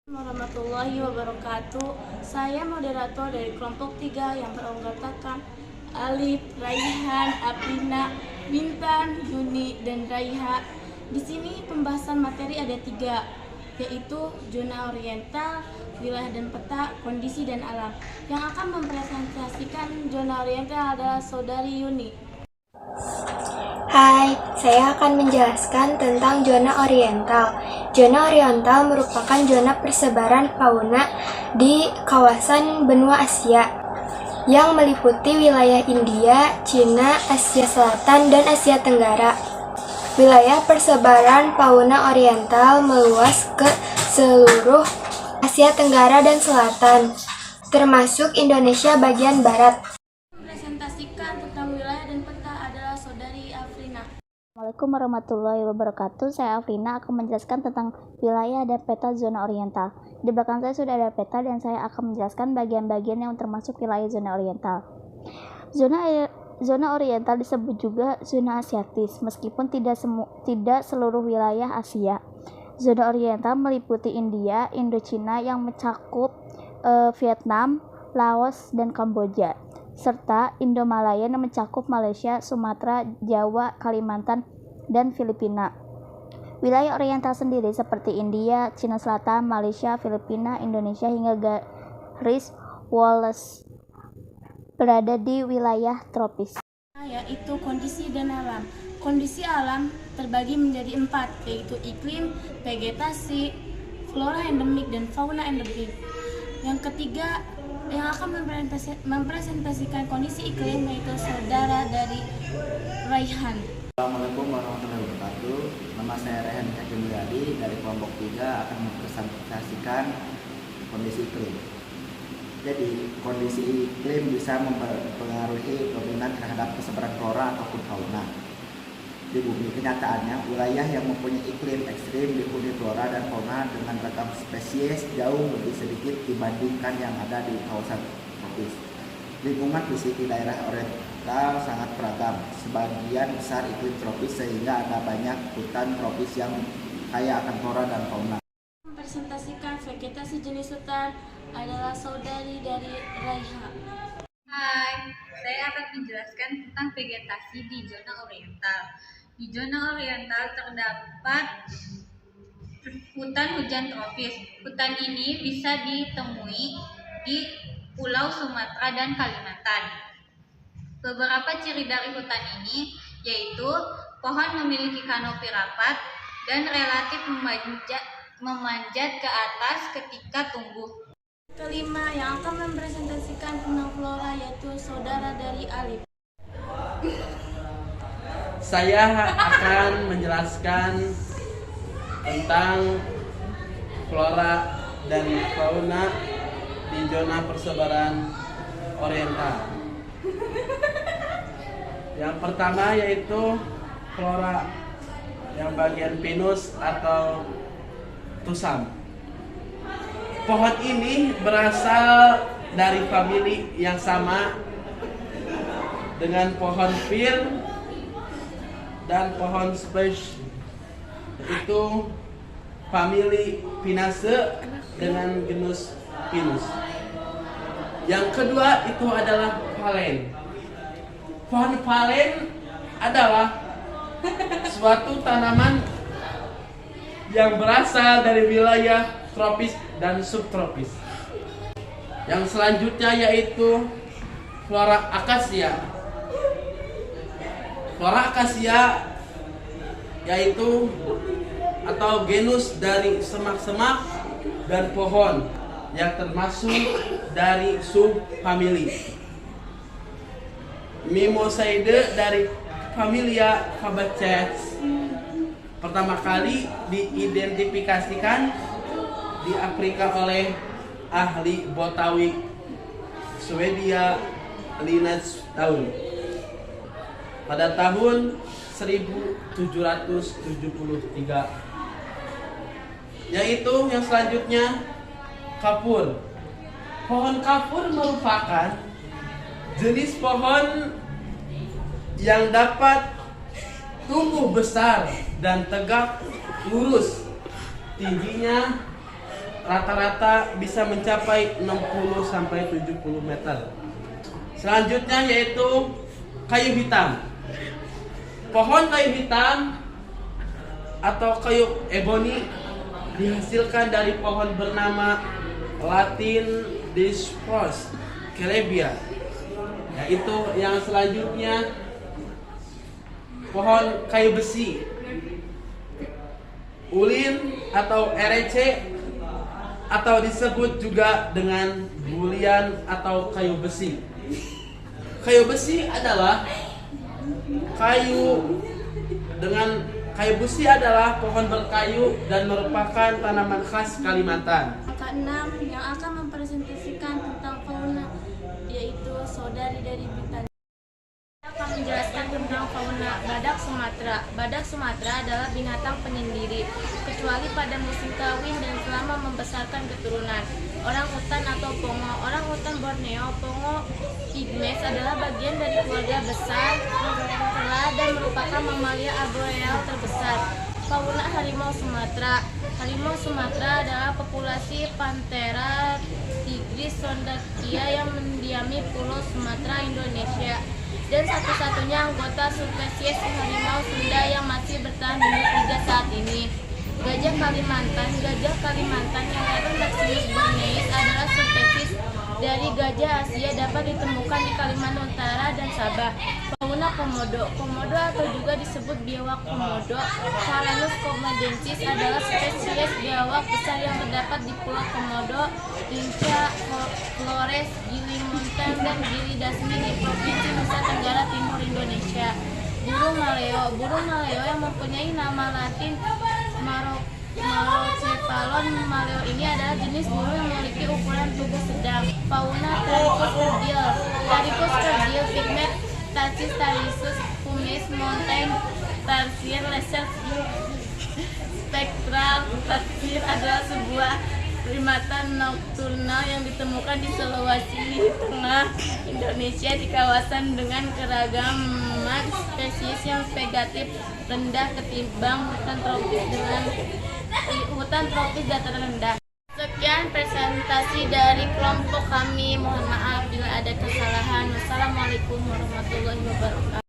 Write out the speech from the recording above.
Warahmatullahi wabarakatuh. Saya moderator dari kelompok 3 yang beranggotakan Alif, Raihan, Aprina, Bintan, Yuni, dan Raiha. Di sini pembahasan materi ada 3, yaitu zona oriental, wilayah dan peta, kondisi dan alam. Yang akan mempresentasikan zona oriental adalah saudari Yuni. Hai, saya akan menjelaskan tentang zona oriental. Zona oriental merupakan zona persebaran fauna di kawasan benua Asia yang meliputi wilayah India, Cina, Asia Selatan, dan Asia Tenggara. Wilayah persebaran fauna oriental meluas ke seluruh Asia Tenggara dan Selatan, termasuk Indonesia bagian barat. Presentasikan tentang wilayah dan peta adalah saudari Afrina. Assalamualaikum warahmatullahi wabarakatuh. Saya Afrina akan menjelaskan tentang wilayah dan peta zona oriental. Di belakang saya sudah ada peta dan saya akan menjelaskan bagian-bagian yang termasuk wilayah zona oriental. Zona oriental disebut juga zona asiatis, meskipun tidak seluruh wilayah Asia. Zona oriental meliputi India, Indochina yang mencakup Vietnam, Laos, dan Kamboja, serta Indo-Malaya yang mencakup Malaysia, Sumatera, Jawa, Kalimantan, dan Filipina. Wilayah oriental sendiri seperti India, Cina Selatan, Malaysia, Filipina, Indonesia, hingga garis Wallace berada di wilayah tropis. Yaitu kondisi dan alam. Kondisi alam terbagi menjadi 4, yaitu iklim, vegetasi, flora endemik, dan fauna endemik. Yang ketiga, yang akan mempresentasikan kondisi iklim yaitu saudara dari Raihan. Assalamualaikum warahmatullahi wabarakatuh. Nama saya Raihan Mulyadi dari kelompok 3 akan mempresentasikan kondisi iklim. Jadi, kondisi iklim bisa mempengaruhi dominan terhadap persebaran flora ataupun fauna di bumi. Kenyataannya, wilayah yang mempunyai iklim ekstrim dihuni flora dan fauna dengan ragam spesies jauh lebih sedikit dibandingkan yang ada di kawasan tropis. Lingkungan fisik di daerah oriental sangat beragam. Sebagian besar iklim tropis sehingga ada banyak hutan tropis yang kaya akan flora dan fauna. Mempresentasikan vegetasi jenis hutan adalah saudari dari Raiha. Hai, saya akan menjelaskan tentang vegetasi di zona oriental. Di zona oriental terdapat hutan hujan tropis. Hutan ini bisa ditemui di Pulau Sumatera dan Kalimantan. Beberapa ciri dari hutan ini yaitu pohon memiliki kanopi rapat dan relatif memanjat ke atas ketika tumbuh. Kelima, yang akan mempresentasikan tentang flora yaitu saudara dari Alif. Saya akan menjelaskan tentang flora dan fauna di zona persebaran oriental. Yang pertama yaitu flora yang bagian pinus atau tusam. Pohon ini berasal dari famili yang sama dengan pohon fir dan pohon spruce, yaitu famili Pinaceae dengan genus Pinus. Yang kedua itu adalah palen. Pohon palen adalah suatu tanaman yang berasal dari wilayah tropis dan subtropis. Yang selanjutnya yaitu flora akasia. Flora akasia yaitu atau genus dari semak-semak dan pohon yang termasuk dari subfamili Mimosaidae dari familia Fabaceae. Pertama kali diidentifikasikan di Afrika oleh ahli botawik Swedia Linnaeus pada tahun 1773. Yaitu yang selanjutnya kapur. Pohon kapur merupakan jenis pohon yang dapat tumbuh besar dan tegak lurus. Tingginya rata-rata bisa mencapai 60 sampai 70 meter. Selanjutnya yaitu kayu hitam. Pohon kayu hitam atau kayu ebony dihasilkan dari pohon bernama Latin Dispros Celebia. Yaitu yang selanjutnya pohon kayu besi, ulin atau erece, atau disebut juga dengan bulian atau kayu besi. Kayu besi adalah kayu adalah pohon berkayu dan merupakan tanaman khas Kalimantan. Angka 6 yang akan mempresentasikan tentang fauna yaitu saudari dari bintang. Akan menjelaskan tentang fauna badak Sumatera. Badak Sumatera adalah binatang penyendiri, kecuali pada musim kawin dan selama membesarkan keturunan. Orang utan atau pongo. Orang utan Borneo, pongo pygmes adalah bagian dari keluarga besar Tela dan merupakan mamalia arboreal terbesar. Fauna harimau Sumatera. Harimau Sumatera adalah populasi Panthera tigris sondakia yang mendiami Pulau Sumatera, Indonesia, dan satu-satunya anggota subspesies harimau Sunda yang masih bertahan hingga saat ini. Gajah Kalimantan. Gajah Kalimantan yang Heron Maximus borneis adalah subspesies dari gajah Asia, dapat ditemukan di Kalimantan Utara dan Sabah. Fauna Komodo. Komodo atau juga disebut biawak Komodo, Calanus comodensis adalah spesies biawak besar yang terdapat di Pulau Komodo, Rinca, Flores, Gili Montang, dan Gili Dasmi di Provinsi Nusa Tenggara Timur, Indonesia. Burung maleo. Burung maleo yang mempunyai nama Latin Marocephalon maleo ini adalah jenis burung yang memiliki ukuran tubuh sedang. Fauna Ptaricus kerdil. Ptaricus kerdil, pygmet Tacis tarisus, kumis, mountain, tarsier, laser, spektral. Tarsier adalah sebuah primata nokturnal yang ditemukan di Sulawesi Tengah, Indonesia, di kawasan dengan keragaman spesies yang vegatif rendah ketimbang hutan tropis dengan hutan tropis dataran rendah. Sekian presentasi dari kelompok kami. Mohon maaf bila ada kesalahan. Wassalamualaikum warahmatullahi wabarakatuh.